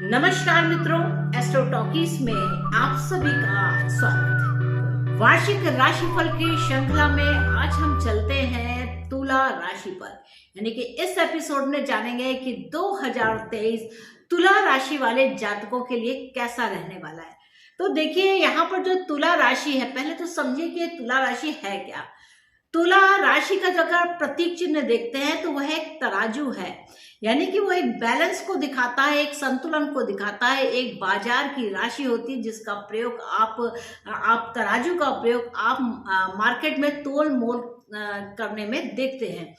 नमस्कार मित्रों, astro talkies में आप सभी का स्वागत है। वार्षिक राशिफल की श्रृंखला में आज हम चलते हैं तुला राशि पर, यानी कि इस एपिसोड में जानेंगे कि 2023 तुला राशि वाले जातकों के लिए कैसा रहने वाला है। तो देखिए, यहाँ पर जो तुला राशि है, पहले तो समझिए कि तुला राशि है क्या। तुला राशि का जो अगर प्रतीक चिन्ह देखते हैं तो वह एक तराजू है, यानी कि वो एक बैलेंस को दिखाता है, एक संतुलन को दिखाता है। एक बाजार की राशि होती है जिसका प्रयोग आप तराजू का प्रयोग आप मार्केट में तोल मोल करने में देखते हैं।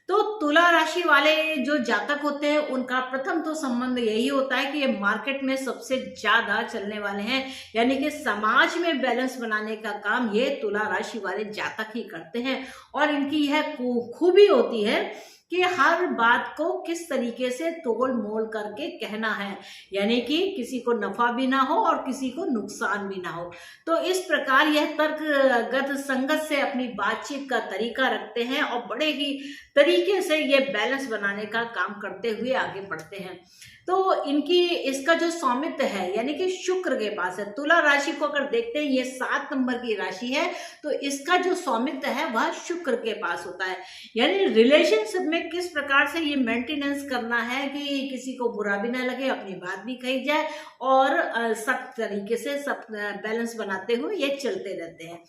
तो तुला राशि वाले जो जातक होते हैं उनका प्रथम तो संबंध यही होता है कि ये मार्केट में सबसे ज्यादा चलने वाले हैं, यानी कि समाज में बैलेंस बनाने का काम ये तुला राशि वाले जातक ही करते हैं। और इनकी यह खूबी होती है कि हर बात को किस तरीके से तोल मोल करके कहना है, यानी कि किसी को नफा भी ना हो और किसी को नुकसान भी ना हो। तो इस प्रकार यह तर्कगत संगत से अपनी बातचीत का तरीका रखते हैं और बड़े ही तरीके से ये बैलेंस बनाने का काम करते हुए आगे बढ़ते हैं। तो इनकी इसका जो स्वामित्व है, यानी कि शुक्र के पास है। तुला राशि को अगर देखते हैं, ये 7 नंबर की राशि है, तो इसका जो स्वामित्व है वह शुक्र के पास होता है। यानी रिलेशनशिप में किस प्रकार से ये मेंटेनेंस करना है कि किसी को बुरा भी ना लगे, अपनी बात भी कही जाए और सब तरीके से सब बैलेंस बनाते हुए ये चलते रहते हैं।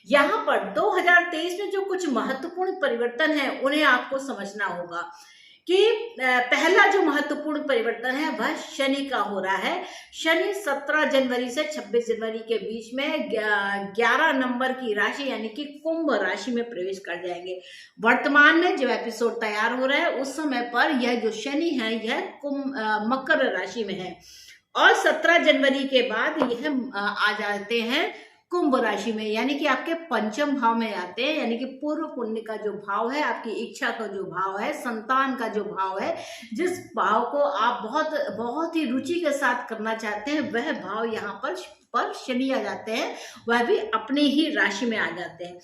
यहाँ पर 2023 में जो कुछ महत्वपूर्ण परिवर्तन है उन्हें आपको समझना होगा कि पहला जो महत्वपूर्ण परिवर्तन है वह शनि का हो रहा है। शनि 17 जनवरी से 26 जनवरी के बीच में 11 नंबर की राशि यानी कि कुंभ राशि में प्रवेश कर जाएंगे। वर्तमान में जो एपिसोड तैयार हो रहा है उस समय पर यह जो शनि है यह मकर राशि में है और 17 जनवरी के बाद यह आ जाते हैं कुंभ राशि में, यानी कि आपके पंचम भाव में आते हैं। यानी कि पूर्व पुण्य का जो भाव है, आपकी इच्छा का जो भाव है, संतान का जो भाव है, जिस भाव को आप बहुत ही रुचि के साथ करना चाहते हैं, वह भाव यहाँ पर शनि आ जाते हैं, वह भी अपनी ही राशि में आ जाते हैं।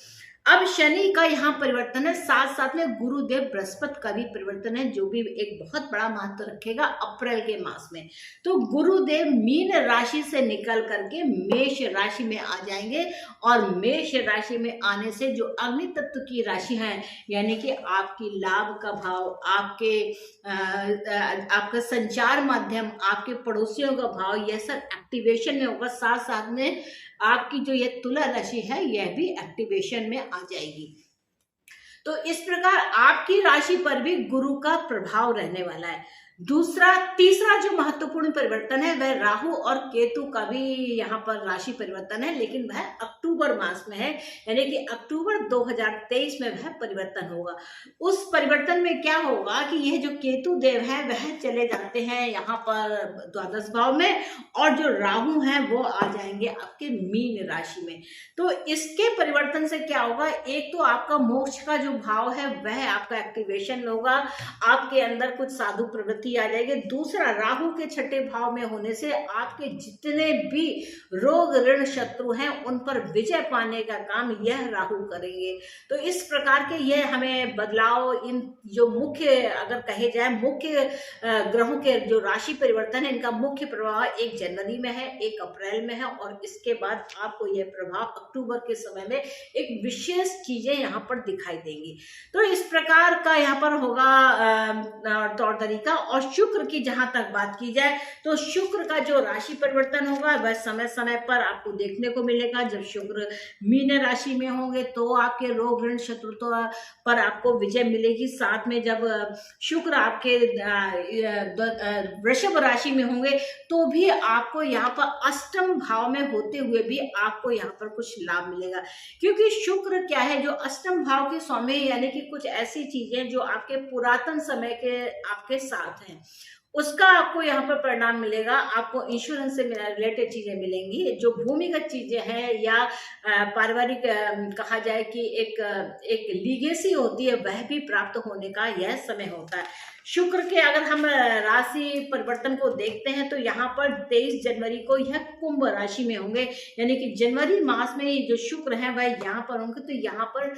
अब शनि का यहाँ परिवर्तन है, साथ साथ में गुरुदेव बृहस्पति का भी परिवर्तन है, जो भी एक बहुत बड़ा महत्व रखेगा अप्रैल के मास में। तो गुरुदेव मीन राशि से निकल करके मेष राशि में आ जाएंगे और मेष राशि में आने से जो अग्नि तत्व की राशि है, यानी कि आपकी लाभ का भाव, आपका संचार माध्यम, आपके पड़ोसियों का भाव, यह सब एक्टिवेशन में होगा। साथ साथ में आपकी जो ये तुला राशि है यह भी एक्टिवेशन में आ जाएगी। तो इस प्रकार आपकी राशि पर भी गुरु का प्रभाव रहने वाला है। तीसरा जो महत्वपूर्ण परिवर्तन है वह राहु और केतु का भी यहाँ पर राशि परिवर्तन है, लेकिन वह अक्टूबर मास में है, यानी कि अक्टूबर 2023 में वह परिवर्तन होगा। उस परिवर्तन में क्या होगा कि यह जो केतु देव है वह चले जाते हैं यहाँ पर द्वादश भाव में और जो राहु हैं वो आ जाएंगे आपके मीन राशि में। तो इसके परिवर्तन से क्या होगा, एक तो आपका मोक्ष का जो भाव है वह आपका एक्टिवेशन होगा, आपके अंदर कुछ साधु प्रवृत्ति आ जाएगी। दूसरा, राहु के छठे भाव में होने से आपके जितने भी रोग ऋण शत्रु हैं उन पर विजय पाने का काम यह राहु करेंगे। तो इस प्रकार के ये हमें बदलाव, इन जो मुख्य अगर कहे जाए मुख्य ग्रहों के जो राशि परिवर्तन है, इनका मुख्य प्रभाव 1 जनवरी में है, 1 अप्रैल में है और इसके बाद आपको यह प्रभाव अक्टूबर के समय में एक विशेष चीजें यहाँ पर दिखाई देंगी। तो इस प्रकार का यहाँ पर होगा तौर तरीका। और शुक्र की जहां तक बात की जाए तो शुक्र का जो राशि परिवर्तन होगा वह समय समय पर आपको देखने को मिलेगा। जब शुक्र मीन राशि में होंगे तो आपके रोग ऋण शत्रुता पर आपको विजय मिलेगी। साथ में जब शुक्र आपके वृषभ राशि में होंगे तो भी आपको यहाँ पर अष्टम भाव में होते हुए भी आपको यहाँ पर कुछ लाभ मिलेगा, क्योंकि शुक्र क्या है, जो अष्टम भाव के स्वामी, यानी कि कुछ ऐसी चीजें जो आपके पुरातन समय के आपके साथ हैं उसका आपको यहाँ पर परिणाम मिलेगा। आपको इंश्योरेंस से रिलेटेड चीजें मिलेंगी, जो भूमिगत चीजें हैं या पारिवारिक कहा जाए कि एक लीगेसी होती है, वह भी प्राप्त होने का यह समय होता है। शुक्र के अगर हम राशि परिवर्तन को देखते हैं तो यहाँ पर 23 जनवरी को यह कुंभ राशि में होंगे, यानी कि जनवरी मास में जो शुक्र है वह यहाँ पर होंगे। तो यहाँ पर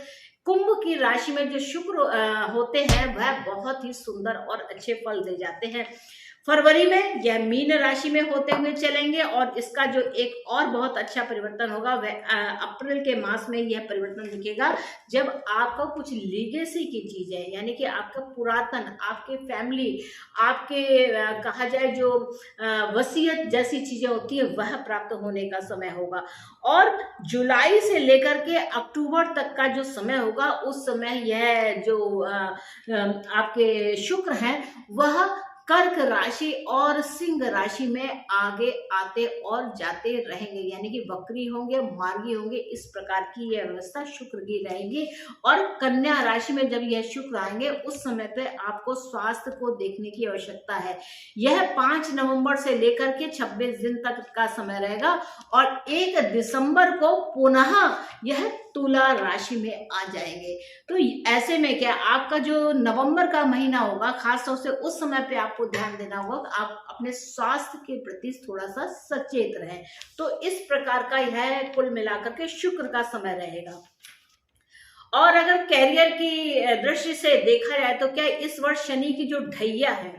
कुंभ की राशि में जो शुक्र होते हैं वह बहुत ही सुंदर और अच्छे फल दे जाते हैं। फरवरी में यह मीन राशि में होते हुए चलेंगे और इसका जो एक और बहुत अच्छा परिवर्तन होगा वह अप्रैल के मास में यह परिवर्तन दिखेगा, जब आपको कुछ लीगेसी की चीजें, यानी कि आपका पुरातन, आपके फैमिली, आपके कहा जाए जो वसीयत जैसी चीजें होती है वह प्राप्त होने का समय होगा। और जुलाई से लेकर के अक्टूबर तक का जो समय होगा उस समय यह जो आपके शुक्र हैं वह कर्क राशि और सिंह राशि में आगे आते और जाते रहेंगे, यानी कि वक्री होंगे, मार्गी होंगे, इस प्रकार की यह व्यवस्था शुक्र की रहेगी। और कन्या राशि में जब यह शुक्र आएंगे उस समय पे आपको स्वास्थ्य को देखने की आवश्यकता है। यह 5 नवंबर से लेकर के 26 दिन तक का समय रहेगा और 1 दिसंबर को पुनः यह तुला राशि में आ जाएंगे। तो ऐसे में क्या आपका जो नवंबर का महीना होगा खास तौर से उस समय पे आपको ध्यान देना होगा कि आप अपने स्वास्थ्य के प्रति थोड़ा सा सचेत रहें। तो इस प्रकार का यह कुल मिलाकर के शुक्र का समय रहेगा। और अगर कैरियर की दृष्टि से देखा जाए तो क्या इस वर्ष शनि की जो ढैया है,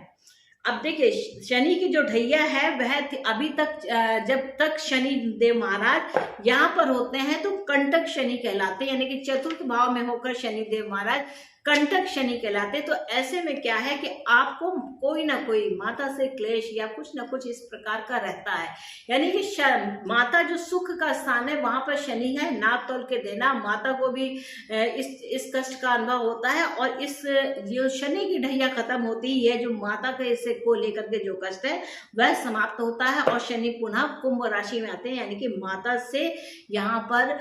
अब देखिए शनि की जो ढैया है वह अभी तक जब तक शनि देव महाराज यहाँ पर होते हैं तो कंटक शनि कहलाते हैं, यानी कि चतुर्थ भाव में होकर शनि देव महाराज कंटक शनि कहलाते। तो ऐसे में क्या है कि आपको कोई ना कोई माता से क्लेश या कुछ ना कुछ इस प्रकार का रहता है, यानी कि माता जो सुख का स्थान है वहां पर शनि है, नाप तोल के देना, माता को भी इस कष्ट का अनुभव होता है। और इस जो शनि की ढैया खत्म होती है, जो माता के इसे को लेकर के जो कष्ट है वह समाप्त होता है और शनि पुनः कुंभ राशि में आते हैं, यानी कि माता से यहाँ पर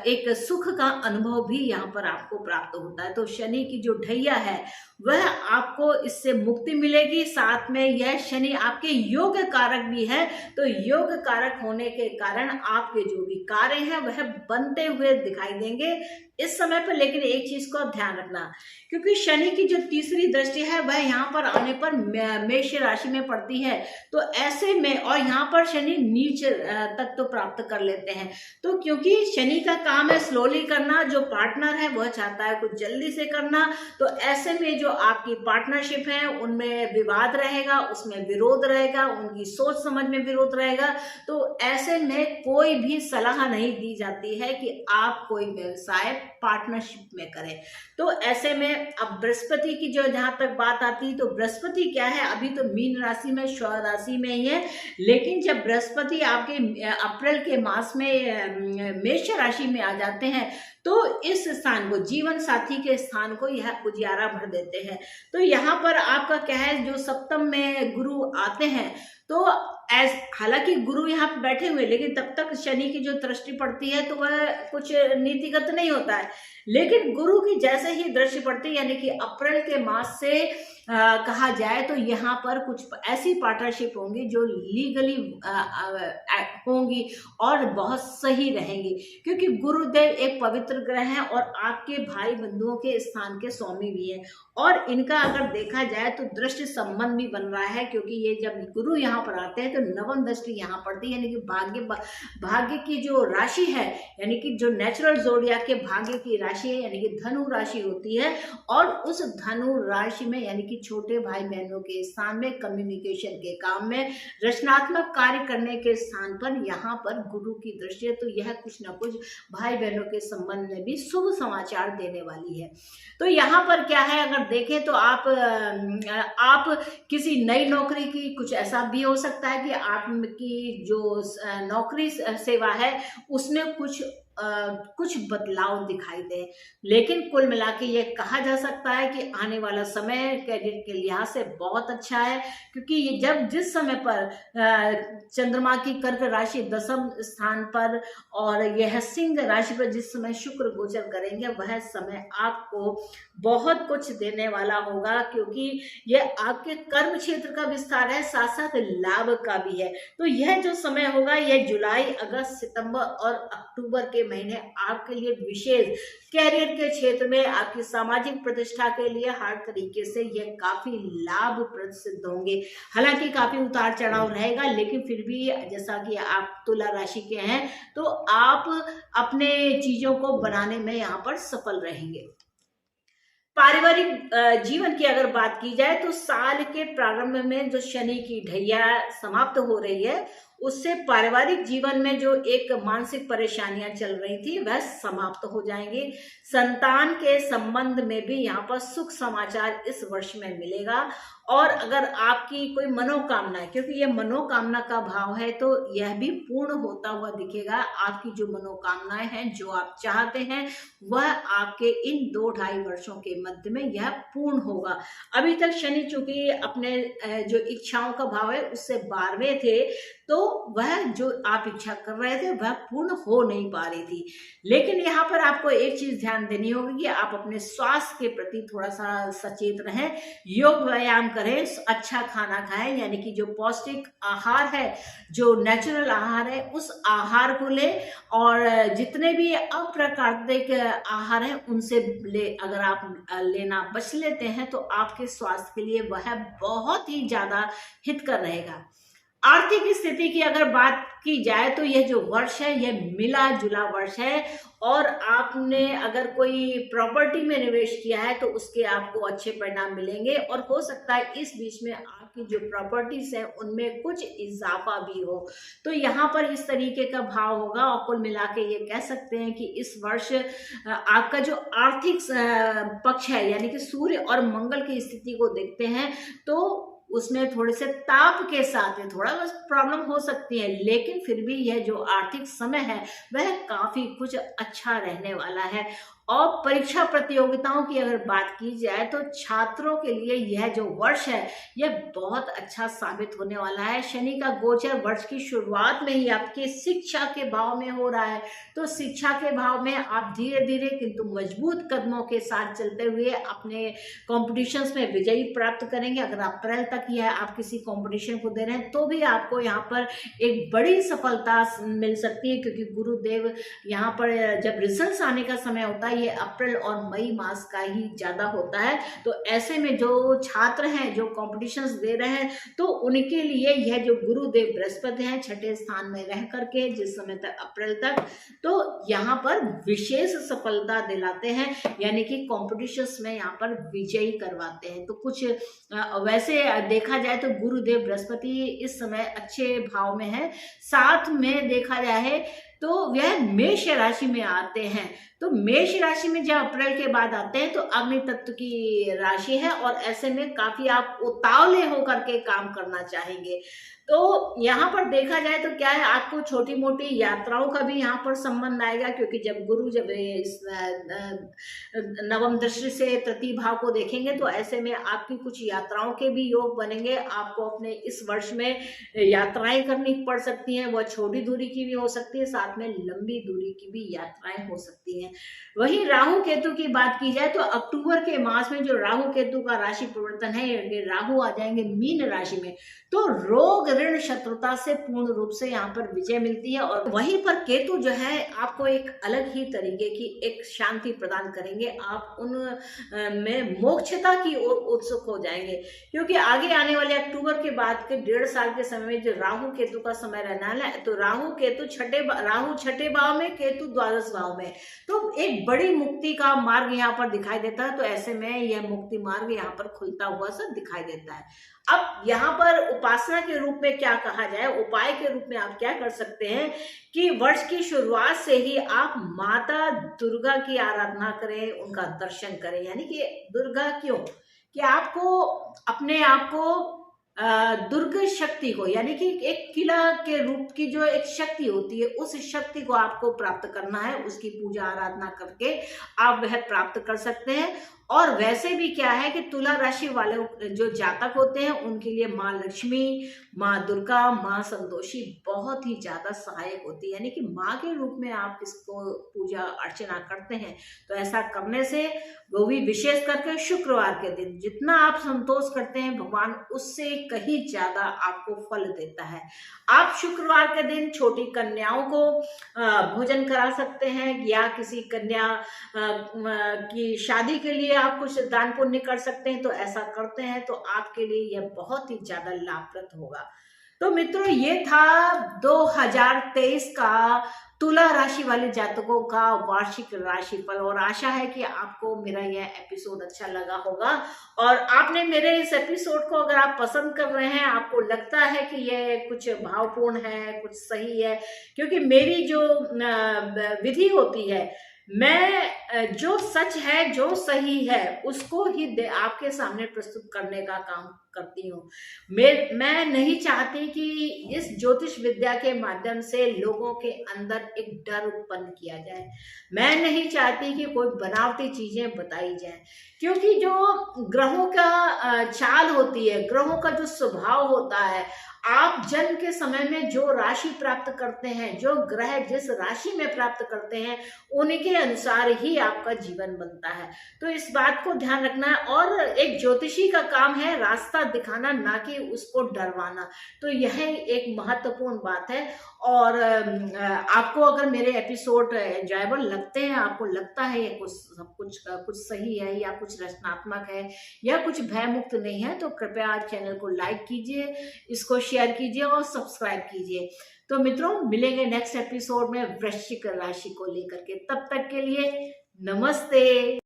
एक सुख का अनुभव भी यहाँ पर आपको प्राप्त होता है। तो शनि की जो ढैया है वह आपको इससे मुक्ति मिलेगी। साथ में यह शनि आपके योग कारक भी है, तो योग कारक होने के कारण आपके जो भी कार्य हैं वह बनते हुए दिखाई देंगे इस समय पर। लेकिन एक चीज को ध्यान रखना, क्योंकि शनि की जो तीसरी दृष्टि है वह यहाँ पर आने पर मेष राशि में पड़ती है, तो ऐसे में और यहाँ पर शनि नीच तक तो प्राप्त कर लेते हैं। तो क्योंकि शनि का काम है स्लोली करना, जो पार्टनर है वह चाहता है कुछ जल्दी से करना, तो ऐसे में जो आपकी पार्टनरशिप है उनमें विवाद रहेगा, उसमें विरोध रहेगा, उनकी सोच समझ में विरोध रहेगा। तो ऐसे में कोई भी सलाह नहीं दी जाती है कि आप कोई व्यवसाय पार्टनरशिप में करें। तो ऐसे में अब बृहस्पति की जो जहां तक बात आती है, तो बृहस्पति क्या है, अभी तो मीन राशि में स्व राशि में ही है, लेकिन जब बृहस्पति आपके अप्रैल के मास में मेष राशि में आ जाते हैं तो इस स्थान को, जीवन साथी के स्थान को यह उजियारा भर देते हैं। तो यहाँ पर आपका क्या है, जो सप्तम में गुरु आते हैं तो हालांकि गुरु यहाँ पे बैठे हुए, लेकिन तब तक शनि की जो दृष्टि पड़ती है तो वह कुछ नीतिगत नहीं होता है। लेकिन गुरु की जैसे ही दृष्टि पड़ती है, यानी कि अप्रैल के मास से कहा जाए तो यहाँ पर कुछ ऐसी पार्टनरशिप होंगी जो लीगली होंगी और बहुत सही रहेंगी, क्योंकि गुरुदेव एक पवित्र ग्रह है और आपके भाई बंधुओं के स्थान के स्वामी भी हैं। और इनका अगर देखा जाए तो दृष्टि संबंध भी बन रहा है, क्योंकि ये जब गुरु यहाँ पर आते हैं तो नवम दृष्टि यहाँ पड़ती है, यानी कि भाग्य की जो राशि है, यानी कि जो नेचुरल जोड़िया के भाग्य की राशि है, यानी कि धनु राशि होती है, और उस धनु राशि में यानी कि छोटे भाई बहनों के स्थान में, कम्युनिकेशन के काम में, रचनात्मक कार्य करने के स्थान पर यहाँ पर गुरु की दृष्टि है। तो यह कुछ ना कुछ भाई बहनों के संबंध में भी शुभ समाचार देने वाली है। तो यहाँ पर क्या है, अगर देखें तो आप किसी नई नौकरी की, कुछ ऐसा भी हो सकता है कि आपकी जो नौकरी सेवा है उसमें कुछ बदलाव दिखाई दे। लेकिन कुल मिला के ये कहा जा सकता है कि आने वाला समय कैरियर के लिहाज से बहुत अच्छा है, क्योंकि ये जब जिस समय पर चंद्रमा की कर्क राशि 10वें स्थान पर और यह सिंह राशि पर जिस समय शुक्र गोचर करेंगे वह समय आपको बहुत कुछ देने वाला होगा, क्योंकि यह आपके कर्म क्षेत्र का विस्तार है, साथ साथ लाभ का भी है। तो यह जो समय होगा यह जुलाई, अगस्त, सितंबर और अक्टूबर के महीने आपके लिए विशेष कैरियर के क्षेत्र में, आपकी सामाजिक प्रतिष्ठा के लिए हर तरीके से यह काफी लाभप्रद सिद्ध होंगे। हालांकि काफी उतार चढ़ाव रहेगा, लेकिन फिर भी जैसा कि आप तुला राशि के हैं तो आप अपने चीजों को बनाने में यहाँ पर सफल रहेंगे। पारिवारिक जीवन की अगर बात की जाए तो साल के प्रारंभ में जो शनि की ढैया समाप्त हो रही है, उससे पारिवारिक जीवन में जो एक मानसिक परेशानियां चल रही थी वह समाप्त हो जाएंगी। संतान के संबंध में भी यहाँ पर सुख समाचार इस वर्ष में मिलेगा। और अगर आपकी कोई मनोकामना है, क्योंकि यह मनोकामना का भाव है, तो यह भी पूर्ण होता हुआ दिखेगा। आपकी जो मनोकामनाएं हैं, जो आप चाहते हैं, वह आपके इन 2-2.5 वर्षों के मध्य में यह पूर्ण होगा। अभी तक शनि चूंकि अपने जो इच्छाओं का भाव है उससे 12वें थे, तो वह जो आप इच्छा कर रहे थे वह पूर्ण हो नहीं पा रही थी। लेकिन यहाँ पर आपको एक चीज ध्यान देनी होगी कि आप अपने स्वास्थ्य के प्रति थोड़ा सा सचेत रहें, योग व्यायाम करें, अच्छा खाना खाएं, यानी कि जो पौष्टिक आहार है, जो नेचुरल आहार है, उस आहार को लें। और जितने भी अप्राकृतिक आहार हैं उनसे अगर आप लेना बच लेते हैं तो आपके स्वास्थ्य के लिए वह बहुत ही ज्यादा हितकर रहेगा। आर्थिक स्थिति की अगर बात की जाए तो यह जो वर्ष है यह मिला जुला वर्ष है। और आपने अगर कोई प्रॉपर्टी में निवेश किया है तो उसके आपको अच्छे परिणाम मिलेंगे। और हो सकता है इस बीच में आपकी जो प्रॉपर्टीज है उनमें कुछ इजाफा भी हो। तो यहाँ पर इस तरीके का भाव होगा। और कुल मिला के ये कह सकते हैं कि इस वर्ष आपका जो आर्थिक पक्ष है, यानी कि सूर्य और मंगल की स्थिति को देखते हैं तो उसमें थोड़े से ताप के साथ है, थोड़ा बस प्रॉब्लम हो सकती है, लेकिन फिर भी यह जो आर्थिक समय है वह काफी कुछ अच्छा रहने वाला है। और परीक्षा प्रतियोगिताओं की अगर बात की जाए तो छात्रों के लिए यह जो वर्ष है यह बहुत अच्छा साबित होने वाला है। शनि का गोचर वर्ष की शुरुआत में ही आपके शिक्षा के भाव में हो रहा है, तो शिक्षा के भाव में आप धीरे धीरे किंतु मजबूत कदमों के साथ चलते हुए अपने कॉम्पिटिशन्स में विजयी प्राप्त करेंगे। अगर अप्रैल तक यह आप किसी कॉम्पिटिशन को दे रहे हैं तो भी आपको यहाँ पर एक बड़ी सफलता मिल सकती है, क्योंकि गुरुदेव यहाँ पर जब रिजल्ट्स आने का समय होता है ये अप्रैल और मई मास का ही ज्यादा होता है। तो ऐसे में जो छात्र हैं जो कॉम्पिटिशन्स दे रहे हैं तो उनके लिए यह जो गुरुदेव बृहस्पति हैं 6ठे स्थान में रह करके जिस समय तक अप्रैल तक, तो यहाँ पर विशेष सफलता दिलाते हैं, यानी कि कॉम्पिटिशन्स में यहाँ पर विजयी करवाते हैं। तो कुछ वैसे देखा जाए तो गुरुदेव बृहस्पति इस समय अच्छे भाव में है। साथ में देखा जाए तो वह मेष राशि में आते हैं। तो मेष राशि में जब अप्रैल के बाद आते हैं तो अग्नि तत्व की राशि है और ऐसे में काफी आप उतावले होकर के काम करना चाहेंगे। तो यहाँ पर देखा जाए तो क्या है, आपको छोटी मोटी यात्राओं का भी यहाँ पर संबंध आएगा, क्योंकि जब इस नवम दृष्टि से तृतीय भाव को देखेंगे तो ऐसे में आपकी कुछ यात्राओं के भी योग बनेंगे। आपको अपने इस वर्ष में यात्राएं करनी पड़ सकती हैं, वह छोटी दूरी की भी हो सकती है, साथ में लंबी दूरी की भी यात्राएं हो सकती हैं। वहीं राहु केतु की बात की जाए तो अक्टूबर के मास में जो राहु केतु का राशि परिवर्तन है, राहु आ जाएंगे मीन राशि में, तो रोग ऋण शत्रुता से पूर्ण रूप से यहाँ पर विजय मिलती है। और वहीं पर केतु जो है आपको एक अलग ही तरीके की एक शांति प्रदान करेंगे। आप उन में मोक्षता की ओर उत्सुक हो जाएंगे, क्योंकि आगे आने वाले अक्टूबर के बाद के 1.5 साल के समय में जो राहु केतु का समय रहना है, तो राहु 6ठे भाव में, केतु 12 भाव में, तो एक बड़ी मुक्ति का मार्ग यहाँ पर दिखाई देता है। तो ऐसे में यह मुक्ति मार्ग यहाँ पर खुलता हुआ सा दिखाई देता है। अब यहाँ पर उपासना के रूप में क्या कहा जाए, उपाय के रूप में आप क्या कर सकते हैं कि वर्ष की शुरुआत से ही आप माता दुर्गा की आराधना करें, उनका दर्शन करें। यानी कि दुर्गा क्यों, कि आपको अपने आप को दुर्ग शक्ति को, यानी कि एक किला के रूप की जो एक शक्ति होती है उस शक्ति को आपको प्राप्त करना है। उसकी पूजा आराधना करके आप वह प्राप्त कर सकते हैं। और वैसे भी क्या है कि तुला राशि वाले जो जातक होते हैं उनके लिए माँ लक्ष्मी, माँ दुर्गा, माँ संतोषी बहुत ही ज्यादा सहायक होती है। यानी कि माँ के रूप में आप इसको पूजा अर्चना करते हैं तो ऐसा करने से, वो भी विशेष करके शुक्रवार के दिन, जितना आप संतोष करते हैं भगवान उससे कहीं ज्यादा आपको फल देता है। आप शुक्रवार के दिन छोटी कन्याओं को भोजन करा सकते हैं, या किसी कन्या की शादी के लिए आप कुछ दान पुण्य कर सकते हैं। तो ऐसा करते हैं तो आपके लिए यह बहुत ही ज्यादा लाभप्रद होगा। तो मित्रों, ये था 2023 का तुला राशि वाले जातकों का वार्षिक राशिफल, और आशा है कि आपको मेरा यह एपिसोड अच्छा लगा होगा। और आपने मेरे इस एपिसोड को अगर आप पसंद कर रहे हैं, आपको लगता है कि यह कुछ भावपूर्ण है, कुछ सही है, क्योंकि मेरी जो विधि होती है, मैं जो सच है, जो सही है, उसको ही आपके सामने प्रस्तुत करने का काम करती हूँ। मैं नहीं चाहती कि इस ज्योतिष विद्या के माध्यम से लोगों के अंदर एक डर उत्पन्न किया जाए। मैं नहीं चाहती कि कोई बनावटी चीजें बताई जाए, क्योंकि जो ग्रहों का चाल होती है, ग्रहों का जो स्वभाव होता है, आप जन्म के समय में जो राशि प्राप्त करते हैं, जो ग्रह जिस राशि में प्राप्त करते हैं, उनके अनुसार ही आपका जीवन बनता है। तो इस बात को ध्यान रखना है। और एक ज्योतिषी का काम है रास्ता दिखाना, ना कि उसको डरवाना। तो यह एक महत्वपूर्ण बात है। और आपको अगर मेरे एपिसोड एंजॉयबल लगते हैं, आपको लगता है ये कुछ सही है, या कुछ रचनात्मक है, या कुछ भयमुक्त नहीं है, तो कृपया चैनल को लाइक कीजिए, इसको शेयर कीजिए और सब्सक्राइब कीजिए। तो मित्रों, मिलेंगे नेक्स्ट एपिसोड में वृश्चिक राशि को लेकर के। तब तक के लिए नमस्ते।